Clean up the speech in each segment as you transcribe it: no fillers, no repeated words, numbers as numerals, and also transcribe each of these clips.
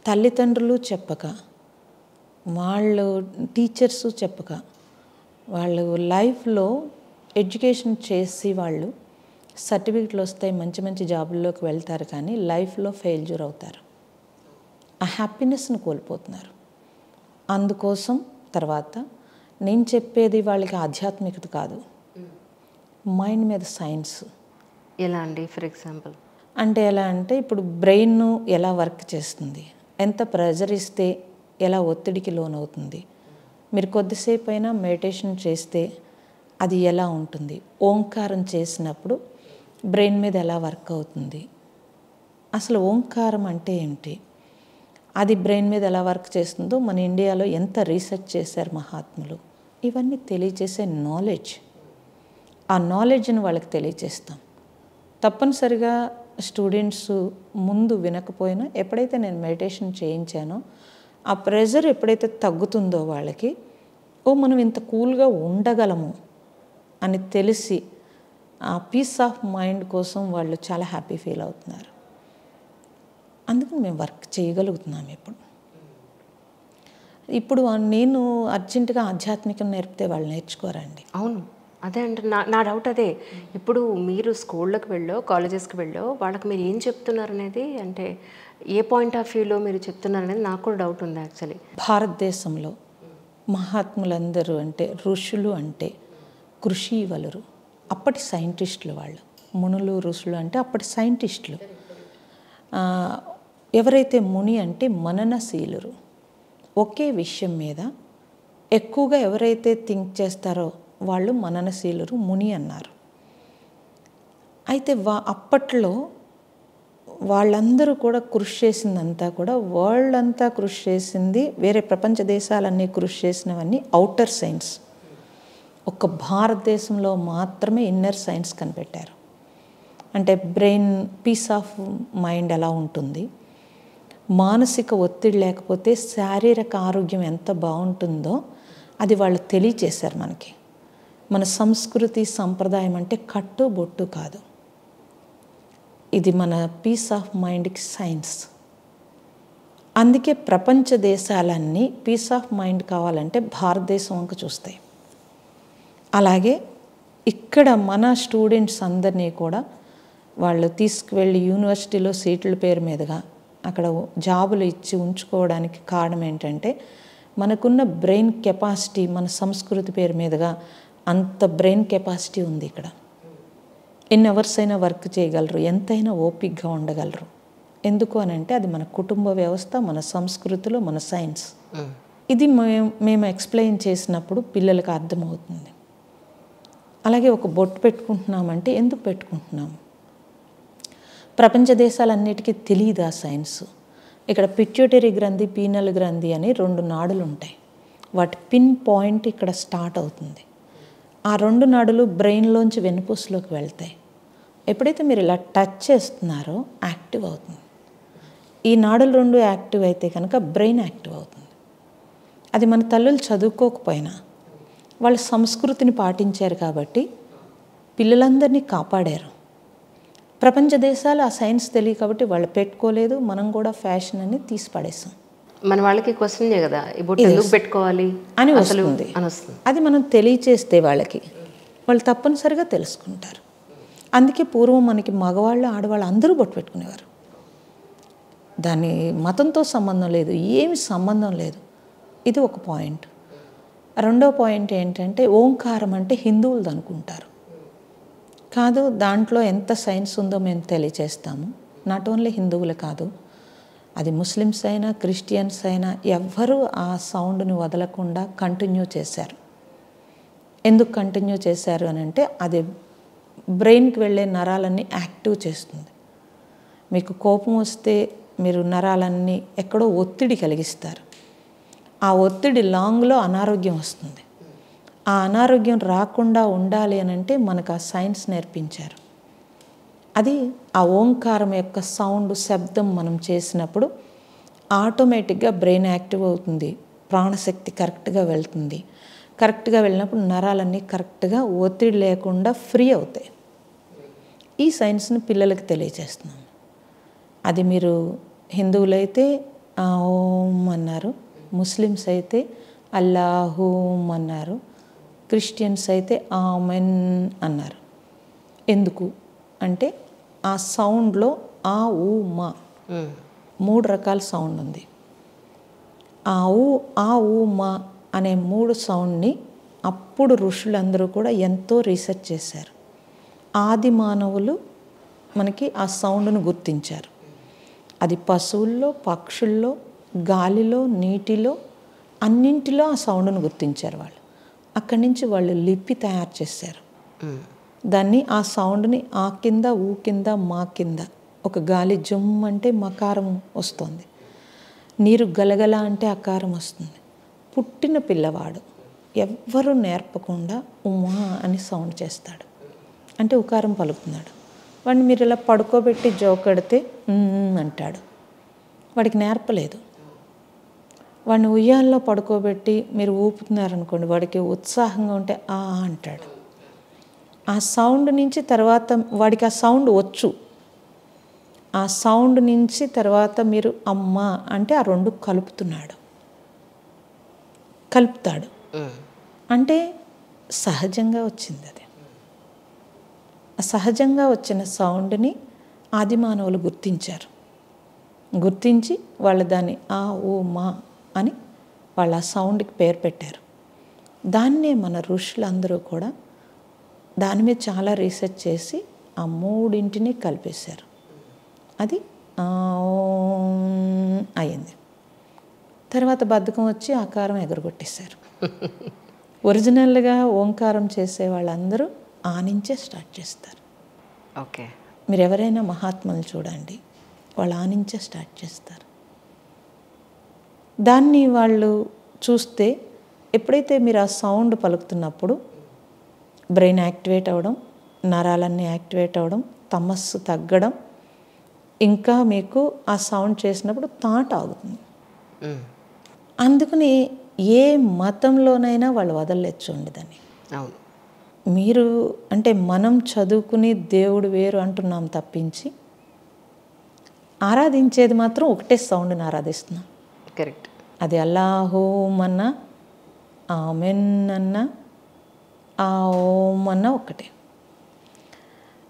తల్లిదండ్రులు చెప్పక, వాళ్ళు టీచర్సు చెప్పక, వాళ్ళు లైఫ్లో ఎడ్యుకేషన్ చేసి వాళ్ళు సర్టిఫికెట్లు వస్తాయి, మంచి మంచి జాబుల్లోకి వెళ్తారు, కానీ లైఫ్లో ఫెయిల్యూర్ అవుతారు. ఆ హ్యాపీనెస్ని కోల్పోతున్నారు. అందుకోసం తర్వాత నేను చెప్పేది వాళ్ళకి ఆధ్యాత్మికత కాదు, మైండ్ మీద సైన్స్. ఎలా అండి? ఫర్ ఎగ్జాంపుల్ అంటే ఎలా అంటే, ఇప్పుడు బ్రెయిన్ ఎలా వర్క్ చేస్తుంది, ఎంత ప్రెజర్ ఇస్తే ఎలా ఒత్తిడికి లోనవుతుంది, మీరు కొద్దిసేపు అయినా మెడిటేషన్ చేస్తే అది ఎలా ఉంటుంది, ఓంకారం చేసినప్పుడు బ్రెయిన్ మీద ఎలా వర్క్ అవుతుంది, అసలు ఓంకారం అంటే ఏమిటి, అది బ్రెయిన్ మీద ఎలా వర్క్ చేస్తుందో మన ఇండియాలో ఎంత రీసెర్చ్ చేశారు మహాత్ములు, ఇవన్నీ తెలియచేసే నాలెడ్జ్. ఆ నాలెడ్జ్ని వాళ్ళకి తెలియచేస్తాం. తప్పనిసరిగా స్టూడెంట్స్ ముందు వినకపోయినా ఎప్పుడైతే నేను మెడిటేషన్ చేయించానో ఆ ప్రెజర్ ఎప్పుడైతే తగ్గుతుందో వాళ్ళకి, ఓ మనం ఇంత కూల్గా ఉండగలము అని తెలిసి ఆ పీస్ ఆఫ్ మైండ్ కోసం వాళ్ళు చాలా హ్యాపీ ఫీల్ అవుతున్నారు. అందుకని మేము వర్క్ చేయగలుగుతున్నాం. ఇప్పుడు నేను అర్జెంటుగా ఆధ్యాత్మికం నేర్పితే వాళ్ళు నేర్చుకోరండి. అవును, అదే అంటే నా డౌట్ అదే. ఇప్పుడు మీరు స్కూళ్ళకి వెళ్ళో కాలేజెస్కి వెళ్ళో వాళ్ళకి మీరు ఏం చెప్తున్నారు అనేది, అంటే ఏ పాయింట్ ఆఫ్ వ్యూలో మీరు చెప్తున్నారు అనేది నాకు కూడా డౌట్ ఉంది యాక్చువల్లీ. భారతదేశంలో మహాత్ములందరూ అంటే ఋషులు అంటే కృషివలురు, అప్పటి సైంటిస్టులు, వాళ్ళు మునులు ఋషులు అంటే అప్పటి సైంటిస్టులు. ఎవరైతే ముని అంటే మననశీలురు, ఒకే విషయం మీద ఎక్కువగా ఎవరైతే థింక్ చేస్తారో వాళ్ళు మననశీలురు, ముని అన్నారు. అయితే అప్పట్లో వాళ్ళందరూ కూడా కృషి చేసిందంతా కూడా, వరల్డ్ అంతా కృషి చేసింది, వేరే ప్రపంచ దేశాలన్నీ కృషి చేసినవన్నీ అవుటర్ సైన్స్. ఒక్క భారతదేశంలో మాత్రమే ఇన్నర్ సైన్స్ కనిపెట్టారు. అంటే బ్రెయిన్ పీస్ ఆఫ్ మైండ్ ఎలా ఉంటుంది, మానసిక ఒత్తిడి లేకపోతే శారీరక ఆరోగ్యం ఎంత బాగుంటుందో అది వాళ్ళు తెలియచేశారు మనకి. మన సంస్కృతి సంప్రదాయం అంటే కట్టు బొట్టు కాదు, ఇది మన పీస్ ఆఫ్ మైండ్కి సైన్స్. అందుకే ప్రపంచ దేశాలన్నీ పీస్ ఆఫ్ మైండ్ కావాలంటే భారతదేశం వంక చూస్తాయి. అలాగే ఇక్కడ మన స్టూడెంట్స్ అందరినీ కూడా వాళ్ళు తీసుకువెళ్ళి యూనివర్సిటీలో సీట్ల పేరు మీదుగా అక్కడ జాబులు ఇచ్చి ఉంచుకోవడానికి కారణం ఏంటంటే, మనకున్న బ్రెయిన్ కెపాసిటీ మన సంస్కృతి పేరు మీదుగా అంత బ్రెయిన్ కెపాసిటీ ఉంది ఇక్కడ. ఎన్ని అవర్స్ అయినా వర్క్ చేయగలరు, ఎంతైనా ఓపిక్గా ఉండగలరు. ఎందుకు అని అంటే అది మన కుటుంబ వ్యవస్థ, మన సంస్కృతిలో మన సైన్స్. ఇది మేము ఎక్స్ప్లెయిన్ చేసినప్పుడు పిల్లలకు అర్థమవుతుంది. అలాగే ఒక బొట్టు పెట్టుకుంటున్నామంటే ఎందుకు పెట్టుకుంటున్నాము, ప్రపంచ దేశాలన్నిటికీ తెలియదు ఆ సైన్స్. ఇక్కడ పిట్యూటరీ గ్రంథి, పీనల్ గ్రంథి అని 2 నాడులు ఉంటాయి. వాటి పిన్ పాయింట్ ఇక్కడ స్టార్ట్ అవుతుంది. ఆ 2 నాడులు బ్రెయిన్లోంచి వెన్నుపూసలోకి వెళ్తాయి. ఎప్పుడైతే మీరు ఇలా టచ్ చేస్తున్నారో యాక్టివ్ అవుతుంది. ఈ నాడులు 2 యాక్టివ్ అయితే కనుక బ్రెయిన్ యాక్టివ్ అవుతుంది. అది మన తల్లులు చదువుకోకపోయినా వాళ్ళ సంస్కృతిని పాటించారు కాబట్టి పిల్లలందరినీ కాపాడారు. ప్రపంచ దేశాలు ఆ సైన్స్ తెలియదు కాబట్టి వాళ్ళు పెట్టుకోలేదు, మనం కూడా ఫ్యాషన్ అని తీసి పడేసాం. మన వాళ్ళకి క్వశ్చన్ కదా, ఈ బొట్టు ఎందుకు పెట్టుకోవాలి అని వస్తుంది. అది మనం తెలియచేస్తే వాళ్ళకి, వాళ్ళు తప్పనిసరిగా తెలుసుకుంటారు. అందుకే పూర్వం మనకి మగవాళ్ళు ఆడవాళ్ళు అందరూ బొట్టు పెట్టుకునేవారు. దాని మతంతో సంబంధం లేదు, ఏమి సంబంధం లేదు. ఇది ఒక పాయింట్. రెండో పాయింట్ ఏంటంటే, ఓంకారం అంటే హిందువులది అనుకుంటారు. కాదు, దాంట్లో ఎంత సైన్స్ ఉందో మేము తెలియచేస్తాము. నాట్ ఓన్లీ హిందువులు కాదు, అది ముస్లిమ్స్ అయినా క్రిస్టియన్స్ అయినా ఎవ్వరూ ఆ సౌండ్ని వదలకుండా కంటిన్యూ చేశారు. ఎందుకు కంటిన్యూ చేశారు అని అంటే, అది బ్రెయిన్కి వెళ్ళే నరాలన్నీ యాక్టివ్ చేస్తుంది. మీకు కోపం వస్తే మీరు నరాలన్నీ ఎక్కడో ఒత్తిడి కలిగిస్తారు. ఆ ఒత్తిడి లాంగ్లో అనారోగ్యం వస్తుంది. ఆ అనారోగ్యం రాకుండా ఉండాలి అని అంటే మనకు ఆ సైన్స్ నేర్పించారు. అది ఆ ఓంకారం యొక్క సౌండ్, శబ్దం మనం చేసినప్పుడు ఆటోమేటిక్గా బ్రెయిన్ యాక్టివ్ అవుతుంది, ప్రాణశక్తి కరెక్ట్గా వెళ్తుంది. కరెక్ట్గా వెళ్ళినప్పుడు నరాలన్నీ కరెక్ట్గా ఒత్తిడి లేకుండా ఫ్రీ అవుతాయి. ఈ సైన్స్ని పిల్లలకి తెలియజేస్తున్నాం. అది మీరు హిందువులైతే ఓం అన్నారు, ముస్లిమ్స్ అయితే అల్లాహూమ్ అన్నారు, క్రిస్టియన్స్ అయితే ఆమెన్ అన్నారు. ఎందుకు అంటే ఆ సౌండ్లో ఆ ఊ మా 3 రకాల సౌండ్ ఉంది. ఆ ఊ మా అనే 3 సౌండ్ని అప్పుడు ఋషులందరూ కూడా ఎంతో రీసెర్చ్ చేశారు. ఆది మానవులు మనకి ఆ సౌండ్ను గుర్తించారు. అది పశువుల్లో, పక్షుల్లో, గాలిలో, నీటిలో, అన్నింటిలో ఆ సౌండ్ను గుర్తించారు వాళ్ళు. అక్కడి నుంచి వాళ్ళు లిపి తయారు చేశారు. దాన్ని ఆ సౌండ్ని ఆ కింద, ఊ కింద, మా కింద, ఒక గాలి జుమ్ అంటే మకారం వస్తుంది, నీరు గలగల అంటే అకారం వస్తుంది. పుట్టిన పిల్లవాడు ఎవ్వరూ నేర్పకుండా ఉమా అని సౌండ్ చేస్తాడు, అంటే ఉకారం పలుకుతున్నాడు. వాడిని మీరు ఇలా పడుకోబెట్టి జోకడితే అంటాడు, వాడికి నేర్పలేదు. వాడిని ఉయ్యాల్లో పడుకోబెట్టి మీరు ఊపుతున్నారనుకోండి, వాడికి ఉత్సాహంగా ఉంటే ఆ అంటాడు. ఆ సౌండ్ నుంచి తర్వాత వాడికి ఆ సౌండ్ వచ్చు. ఆ సౌండ్ నుంచి తర్వాత మీరు అమ్మ అంటే ఆ 2 కలుపుతాడు. అంటే సహజంగా వచ్చింది అది. ఆ సహజంగా వచ్చిన సౌండ్ని ఆది మానవులు గుర్తించి వాళ్ళు దాన్ని ఆ ఓ మా అని వాళ్ళ ఆ సౌండ్కి పేరు పెట్టారు. దాన్నే మన ఋషులందరూ కూడా దాని మీద చాలా రీసెర్చ్ చేసి ఆ 3 కలిపేశారు. అది అయింది. తర్వాత బద్ధకం వచ్చి ఆకారం ఎగరగొట్టేశారు. ఒరిజినల్గా ఓంకారం చేసే వాళ్ళందరూ ఆ నుంచే స్టార్ట్ చేస్తారు. ఓకే, మీరు ఎవరైనా మహాత్ములు చూడండి, వాళ్ళు ఆ నుంచే స్టార్ట్ చేస్తారు. దాన్ని వాళ్ళు చూస్తే ఎప్పుడైతే మీరు ఆ సౌండ్ పలుకుతున్నప్పుడు బ్రెయిన్ యాక్టివేట్ అవ్వడం, నరాలన్నీ యాక్టివేట్ అవ్వడం, తమస్సు తగ్గడం, ఇంకా మీకు ఆ సౌండ్ చేసినప్పుడు థాట్ ఆగుతుంది. అందుకని ఏ మతంలోనైనా వాళ్ళు వదలలేదు చూడండి దాన్ని. అవును, మీరు అంటే మనం చదువుకుని దేవుడు వేరు అంటున్నాం తప్పించి ఆరాధించేది మాత్రం ఒకటే సౌండ్ని ఆరాధిస్తున్నాం. కరెక్ట్. అది అల్లాహూమ్ అన్న, ఆమెన్ అన్న, ఆ ఓం అన్న ఒకటే.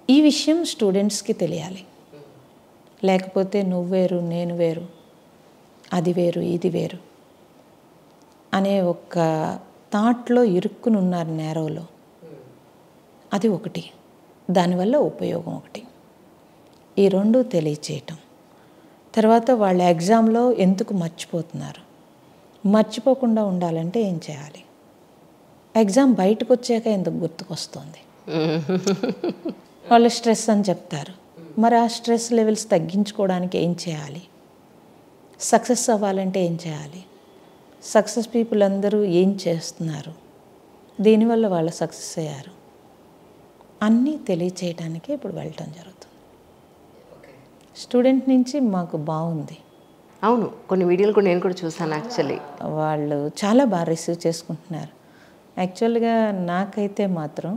ఈ విషయం స్టూడెంట్స్కి తెలియాలి. లేకపోతే నువ్వు వేరు, నేను వేరు, అది వేరు, ఇది వేరు అనే ఒక థాట్లో ఇరుక్కుని ఉన్నారు నేరవలో. అది ఒకటి, దానివల్ల ఉపయోగం ఒకటి. ఈ 2 తెలియచేయటం. తర్వాత వాళ్ళ ఎగ్జామ్లో ఎందుకు మర్చిపోతున్నారు, మర్చిపోకుండా ఉండాలంటే ఏం చేయాలి, ఎగ్జామ్ బయటకు వచ్చాక ఎందుకు గుర్తుకొస్తుంది, వాళ్ళు స్ట్రెస్ అని చెప్తారు. మరి ఆ స్ట్రెస్ లెవెల్స్ తగ్గించుకోవడానికి ఏం చేయాలి, సక్సెస్ అవ్వాలంటే ఏం చేయాలి, సక్సెస్ పీపుల్ అందరూ ఏం చేస్తున్నారు, దీనివల్ల వాళ్ళు సక్సెస్ అయ్యారు, అన్నీ తెలియచేయడానికే ఇప్పుడు వెళ్ళటం జరుగుతుంది. స్టూడెంట్ నుంచి మాకు బాగుంది. అవును, కొన్ని వీడియోలు కూడా నేను కూడా చూసాను. యాక్చువల్లీ వాళ్ళు చాలా బాగా రిసీవ్ చేసుకుంటున్నారు. యాక్చువల్గా నాకైతే మాత్రం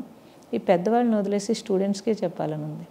ఈ పెద్దవాళ్ళని వదిలేసి స్టూడెంట్స్కే చెప్పాలని ఉంది.